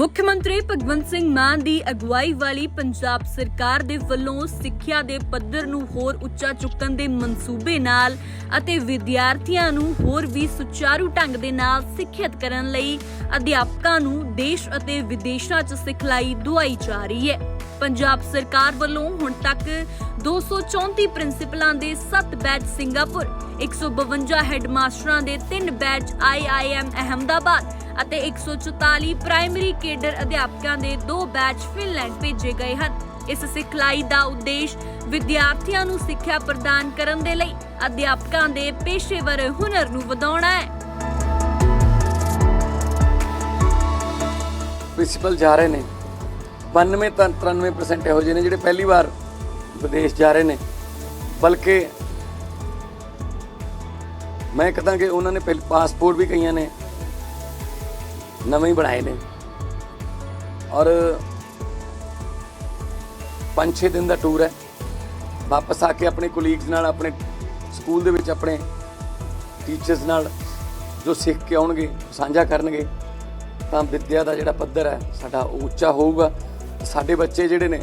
ਮੁੱਖਮੰਤਰੀ ਭਗਵੰਤ ਸਿੰਘ ਮਾਨ ਦੀ ਅਗਵਾਈ ਵਾਲੀ ਪੰਜਾਬ ਸਰਕਾਰ ਦੇ ਵੱਲੋਂ ਸਿੱਖਿਆ ਦੇ ਪੱਧਰ ਨੂੰ ਹੋਰ ਉੱਚਾ ਚੁੱਕਣ ਦੇ ਮਨਸੂਬੇ ਨਾਲ ਅਤੇ ਵਿਦਿਆਰਥੀਆਂ ਨੂੰ ਹੋਰ ਵੀ ਸੁਚਾਰੂ ਢੰਗ ਦੇ ਨਾਲ ਸਿੱਖਿਅਤ ਕਰਨ ਲਈ ਅਧਿਆਪਕਾਂ ਨੂੰ ਦੇਸ਼ ਅਤੇ ਵਿਦੇਸ਼ਾਂ 'ਚ ਸਿਖਲਾਈ ਦਿਵਾਈ ਜਾ ਰਹੀ ਹੈ। ਪੰਜਾਬ ਸਰਕਾਰ ਵੱਲੋਂ ਹੁਣ ਤੱਕ 234 ਪ੍ਰਿੰਸੀਪਲਾਂ ਦੇ 7 ਬੈਚ ਸਿੰਗਾਪੁਰ, 152 ਹੈਡਮਾਸਟਰਾਂ ਦੇ 3 ਬੈਚ IIM ਅਹਿਮਦਾਬਾਦ ਅਤੇ 144 ਪ੍ਰਾਇਮਰੀ ਕੇਡਰ ਅਧਿਆਪਕਾਂ ਦੇ 2 ਬੈਚ ਫਿਨਲੈਂਡ ਭੇਜੇ ਗਏ ਹਨ। ਇਸ ਸਿਖਲਾਈ ਦਾ ਉਦੇਸ਼ ਵਿਦਿਆਰਥੀਆਂ ਨੂੰ ਸਿੱਖਿਆ ਪ੍ਰਦਾਨ ਕਰਨ ਦੇ ਲਈ ਅਧਿਆਪਕਾਂ ਦੇ ਪੇਸ਼ੇਵਰ ਹੁਨਰ ਨੂੰ ਵਧਾਉਣਾ ਹੈ। ਪ੍ਰਿੰਸੀਪਲ ਜਾ ਰਹੇ ਨੇ 92-93% ਇਹੋ ਜਿਹੇ ਨੇ ਜਿਹੜੇ ਪਹਿਲੀ ਵਾਰ ਵਿਦੇਸ਼ ਜਾ ਰਹੇ ਨੇ, ਬਲਕਿ ਮੈਂ ਕਹਦਾ ਕਿ ਉਹਨਾਂ ਨੇ ਪਹਿਲੇ ਪਾਸਪੋਰਟ ਵੀ ਕਈਆਂ ਨੇ ਨਵੇਂ ਹੀ ਬਣਾਏ ਨੇ ਔਰ 5-6 ਦਿਨ ਦਾ ਟੂਰ ਹੈ। ਵਾਪਸ ਆ ਕੇ ਆਪਣੇ ਕੋਲੀਗਸ ਨਾਲ, ਆਪਣੇ ਸਕੂਲ ਦੇ ਵਿੱਚ ਆਪਣੇ ਟੀਚਰਸ ਨਾਲ ਜੋ ਸਿੱਖ ਕੇ ਆਉਣਗੇ, ਸਾਂਝਾ ਕਰਨਗੇ, ਤਾਂ ਵਿਦਿਆ ਦਾ ਜਿਹੜਾ ਪੱਧਰ ਹੈ ਸਾਡਾ ਉਹ ਉੱਚਾ ਹੋਊਗਾ। ਸਾਡੇ ਬੱਚੇ ਜਿਹੜੇ ਨੇ,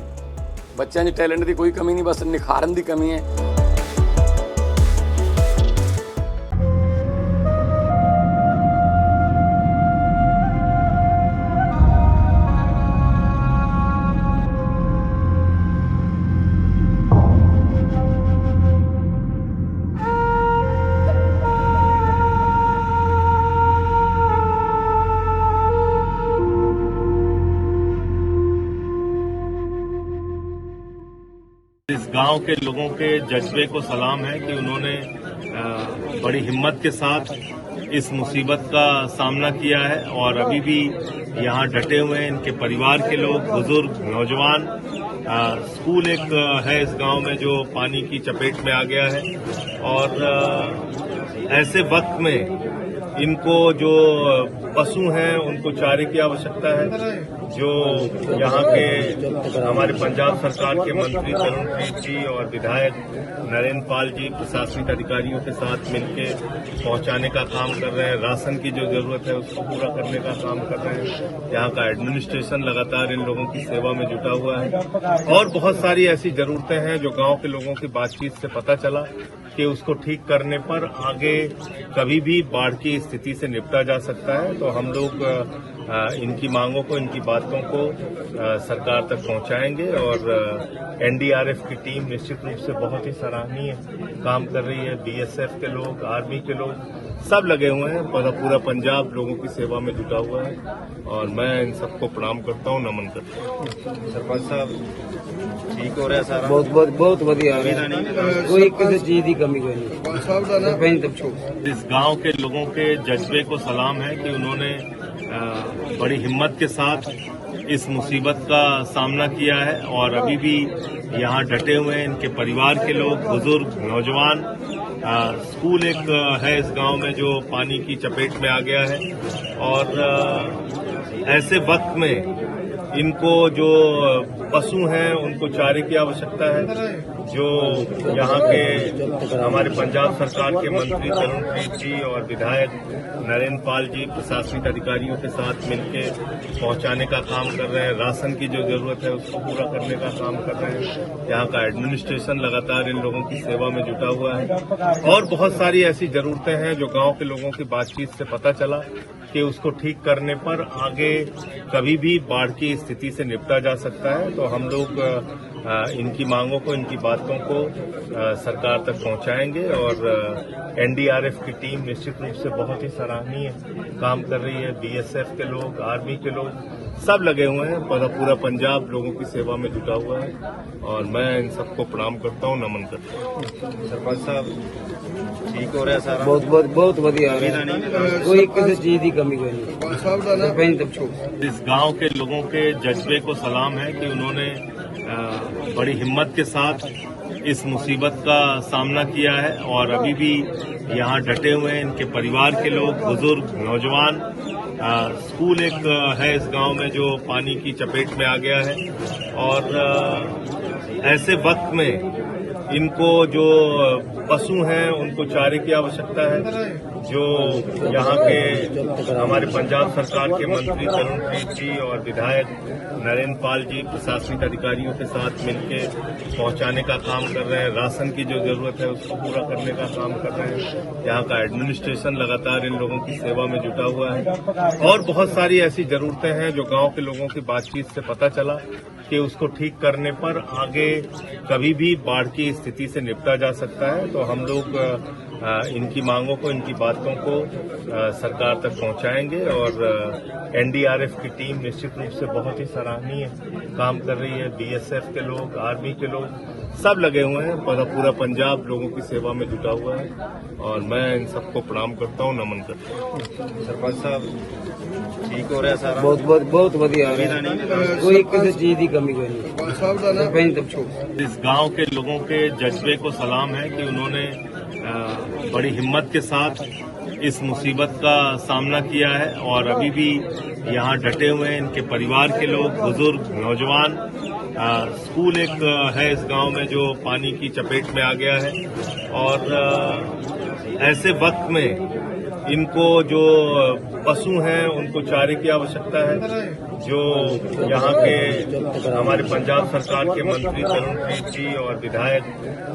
ਬੱਚਿਆਂ 'ਚ ਟੈਲੈਂਟ ਦੀ ਕੋਈ ਕਮੀ ਨਹੀਂ, ਬਸ ਨਿਖਾਰਨ ਦੀ ਕਮੀ ਹੈ। इस गांव के लोगों के जज्बे को सलाम है कि उन्होंने बड़ी हिम्मत के साथ इस मुसीबत का सामना किया है और अभी भी यहाँ डटे हुए हैं। इनके परिवार के लोग, बुजुर्ग, नौजवान। स्कूल एक है इस गांव में जो पानी की चपेट में आ गया है और ऐसे वक्त में इनको जो पशु हैं उनको चारे की आवश्यकता है। जो यहाँ के हमारे पंजाब सरकार के मंत्री तरुणप्रीत जी और विधायक नरेंद्र पाल जी प्रशासनिक अधिकारियों के साथ मिलकर पहुंचाने का काम कर रहे हैं। राशन की जो जरूरत है उसको पूरा करने का काम कर रहे हैं। यहाँ का एडमिनिस्ट्रेशन लगातार इन लोगों की सेवा में जुटा हुआ है और बहुत सारी ऐसी जरूरतें हैं जो गांव के लोगों की बातचीत से पता चला कि उसको ठीक करने पर आगे कभी भी बाढ़ की स्थिति से निपटा जा सकता है। तो हम लोग इनकी मांगों को, इनकी बातों को सरकार तक पहुंचाएंगे और एनडीआरएफ की टीम निश्चित रूप से बहुत ही सराहनीय काम कर रही है। बीएसएफ के लोग, आर्मी के लोग सब लगे हुए हैं। पूरा पंजाब लोगों की सेवा में जुटा हुआ है और मैं इन सबको प्रणाम करता हूँ, नमन करता हूँ। सरपंच साहब ठीक हो रहा है सारा? बहुत बढ़िया, कोई किसी चीज की कमी कोई नहीं। इस गांव के लोगों के जज्बे को सलाम है कि उन्होंने बड़ी हिम्मत के साथ इस मुसीबत का सामना किया है और अभी भी यहाँ डटे हुए हैं। इनके परिवार के लोग, बुजुर्ग, नौजवान। स्कूल एक है इस गांव में जो पानी की चपेट में आ गया है और ऐसे वक्त में इनको जो पशु हैं उनको चारे की आवश्यकता है। जो यहाँ के हमारे पंजाब सरकार के मंत्री तरुणप्रीत जी और विधायक नरेंद्र पाल जी प्रशासनिक अधिकारियों के साथ मिलकर पहुंचाने का काम कर रहे हैं। राशन की जो जरूरत है उसको पूरा करने का काम कर रहे हैं। यहाँ का एडमिनिस्ट्रेशन लगातार इन लोगों की सेवा में जुटा हुआ है और बहुत सारी ऐसी जरूरतें हैं जो गांव के लोगों की बातचीत से पता चला कि उसको ठीक करने पर आगे कभी भी बाढ़ की स्थिति से निपटा जा सकता है। तो हम लोग इनकी मांगों को, इनकी बातों को सरकार तक पहुंचाएंगे और एनडीआरएफ की टीम निश्चित रूप से बहुत ही सराहनीय काम कर रही है। बीएसएफ के लोग, आर्मी के लोग सब लगे हुए हैं। पूरा पंजाब लोगों की सेवा में जुटा हुआ है और मैं इन सबको प्रणाम करता हूँ, नमन करता हूँ। सरपंच साहब ठीक हो रहा है सारा? बहुत बढ़िया, कोई किसी चीज की कमी कोई नहीं। इस गांव के लोगों के जज्बे को सलाम है कि उन्होंने बड़ी हिम्मत के साथ इस मुसीबत का सामना किया है और अभी भी यहाँ डटे हुए हैं। इनके परिवार के लोग, बुजुर्ग, नौजवान। स्कूल एक है इस गांव में जो पानी की चपेट में आ गया है और ऐसे वक्त में इनको जो पशु हैं उनको चारे की आवश्यकता है। जो यहाँ के हमारे पंजाब सरकार के मंत्री तरुणप्रीत जी और विधायक नरेंद्र पाल जी प्रशासनिक अधिकारियों के साथ मिलकर पहुंचाने का काम कर रहे हैं। राशन की जो जरूरत है उसको पूरा करने का काम कर रहे हैं। यहाँ का एडमिनिस्ट्रेशन लगातार इन लोगों की सेवा में जुटा हुआ है और बहुत सारी ऐसी जरूरतें हैं जो गांव के लोगों की बातचीत से पता चला कि उसको ठीक करने पर आगे कभी भी बाढ़ की स्थिति से निपटा जा सकता है। तो हम लोग इनकी मांगों को, इनकी बातों को सरकार तक पहुंचाएंगे और एनडीआरएफ की टीम निश्चित रूप से बहुत ही सराहनीय काम कर रही है। बीएसएफ के लोग, आर्मी के लोग सब लगे हुए हैं। पूरा पंजाब लोगों की सेवा में जुटा हुआ है और मैं इन सबको प्रणाम करता हूं, नमन करता हूं। सरपंच साहब ठीक हो रहा सारा? बहुत बढ़िया हो रहा है। कोई किसी चीज की कमी कोई नहीं। सरपंच तक छोड़। इस गांव के लोगों के जज्बे को सलाम है कि उन्होंने बड़ी हिम्मत के साथ इस मुसीबत का सामना किया है और अभी भी यहाँ डटे हुए हैं। इनके परिवार के लोग, बुजुर्ग, नौजवान। स्कूल एक है इस गांव में जो पानी की चपेट में आ गया है और ऐसे वक्त में इनको जो पशु हैं उनको चारे की आवश्यकता है। जो यहाँ के हमारे पंजाब सरकार के मंत्री तरुणप्रीत जी और विधायक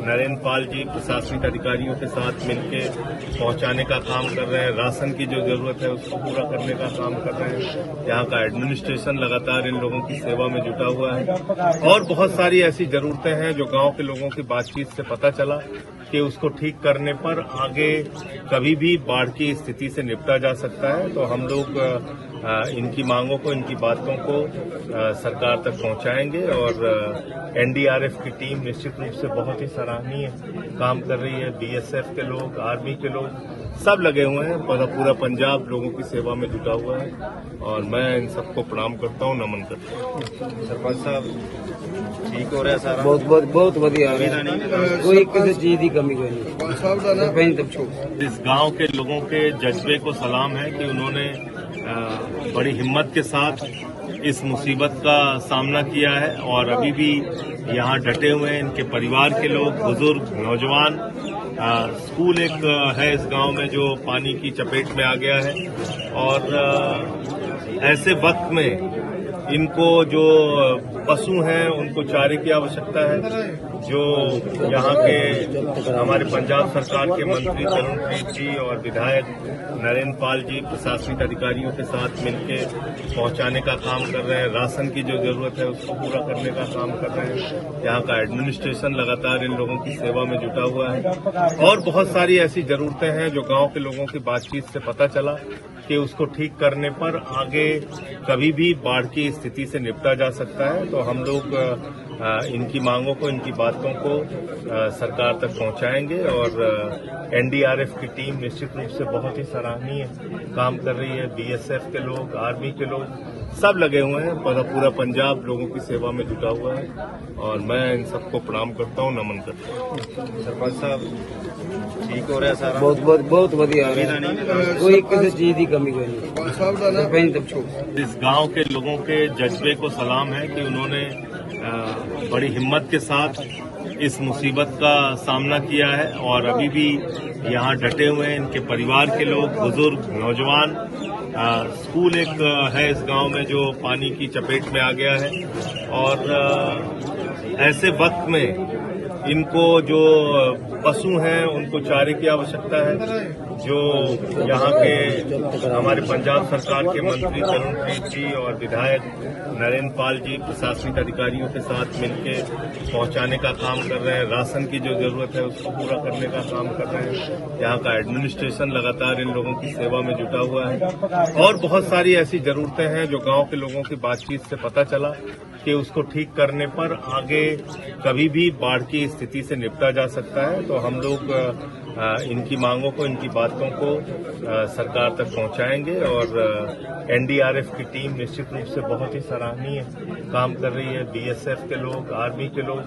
नरेंद्र पाल जी प्रशासनिक अधिकारियों के साथ मिलकर पहुंचाने का काम कर रहे हैं। राशन की जो जरूरत है उसको पूरा करने का काम कर रहे हैं। यहाँ का एडमिनिस्ट्रेशन लगातार इन लोगों की सेवा में जुटा हुआ है और बहुत सारी ऐसी जरूरतें हैं जो गांव के लोगों की बातचीत से पता चला कि उसको ठीक करने पर आगे कभी भी बाढ़ की स्थिति से निपटा जा सकता है। तो हम लोग इनकी मांगों को, इनकी बातों को सरकार तक पहुंचाएंगे और एनडीआरएफ की टीम निश्चित रूप से बहुत ही सराहनीय काम कर रही है। बीएसएफ के लोग, आर्मी के लोग सब लगे हुए हैं। पूरा पंजाब लोगों की सेवा में जुटा हुआ है और मैं इन सबको प्रणाम करता हूं, नमन करता हूं। सरपंच साहब ठीक हो रहा सारा? बहुत बढ़िया हो रहा है। कोई किसी चीज की कमी कोई नहीं। सरपंच तक छोड़। इस गांव के लोगों के जज्बे को सलाम है कि उन्होंने बड़ी हिम्मत के साथ इस मुसीबत का सामना किया है और अभी भी यहाँ डटे हुए हैं। इनके परिवार के लोग, बुजुर्ग, नौजवान। स्कूल एक है इस गांव में जो पानी की चपेट में आ गया है और ऐसे वक्त में इनको जो पशु हैं उनको चारे की आवश्यकता है। जो यहाँ के हमारे पंजाब सरकार के मंत्री तरुणप्रीत जी और विधायक नरेंद्र पाल जी प्रशासनिक अधिकारियों के साथ मिलकर पहुंचाने का काम कर रहे हैं। राशन की जो जरूरत है उसको पूरा करने का काम कर रहे हैं। यहाँ का एडमिनिस्ट्रेशन लगातार इन लोगों की सेवा में जुटा हुआ है और बहुत सारी ऐसी जरूरतें हैं जो गांव के लोगों की बातचीत से पता चला कि उसको ठीक करने पर आगे कभी भी बाढ़ की स्थिति से निपटा जा सकता है। तो हम लोग इनकी मांगों को, इनकी बातों को सरकार तक पहुंचाएंगे और एनडीआरएफ की टीम निश्चित रूप से बहुत ही सराहनीय काम कर रही है। बीएसएफ के लोग, आर्मी के लोग सब लगे हुए हैं। पूरा पंजाब लोगों की सेवा में जुटा हुआ है और मैं इन सबको प्रणाम करता हूं, नमन करता हूं। सरपंच साहब ठीक हो रहा सारा? बहुत बढ़िया हो रहा है। कोई किसी चीज की कमी कोई नहीं। सरपंच तक छोड़। इस गांव के लोगों के जज्बे को सलाम है कि उन्होंने बड़ी हिम्मत के साथ इस मुसीबत का सामना किया है और अभी भी यहाँ डटे हुए हैं। इनके परिवार के लोग, बुजुर्ग, नौजवान। स्कूल एक है इस गांव में जो पानी की चपेट में आ गया है और ऐसे वक्त में इनको जो पशु हैं उनको चारे की आवश्यकता है। जो यहाँ के हमारे पंजाब सरकार के मंत्री तरुणप्रीत जी और विधायक नरेंद्र पाल जी प्रशासनिक अधिकारियों के साथ मिलकर पहुंचाने का काम कर रहे हैं। राशन की जो जरूरत है उसको पूरा करने का काम कर रहे हैं। यहाँ का एडमिनिस्ट्रेशन लगातार इन लोगों की सेवा में जुटा हुआ है और बहुत सारी ऐसी जरूरतें हैं जो गांव के लोगों की बातचीत से पता चला कि उसको ठीक करने पर आगे कभी भी बाढ़ की स्थिति से निपटा जा सकता है। तो हम लोग इनकी मांगों को, इनकी बातों को सरकार तक पहुंचाएंगे और एनडीआरएफ की टीम निश्चित रूप से बहुत ही सराहनीय काम कर रही है। बीएसएफ के लोग, आर्मी के लोग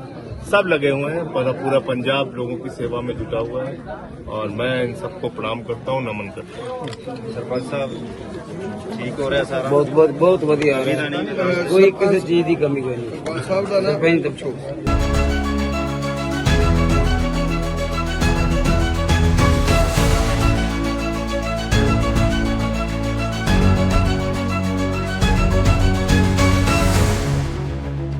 सब लगे हुए हैं। पूरा पंजाब लोगों की सेवा में जुटा हुआ है और मैं इन सबको प्रणाम करता हूं, नमन करता हूं। सरपंच साहब ठीक हो रहा सारा? बहुत बढ़िया हो रहा है। कोई किसी चीज की कमी कोई नहीं। सरपंच तक छोड़।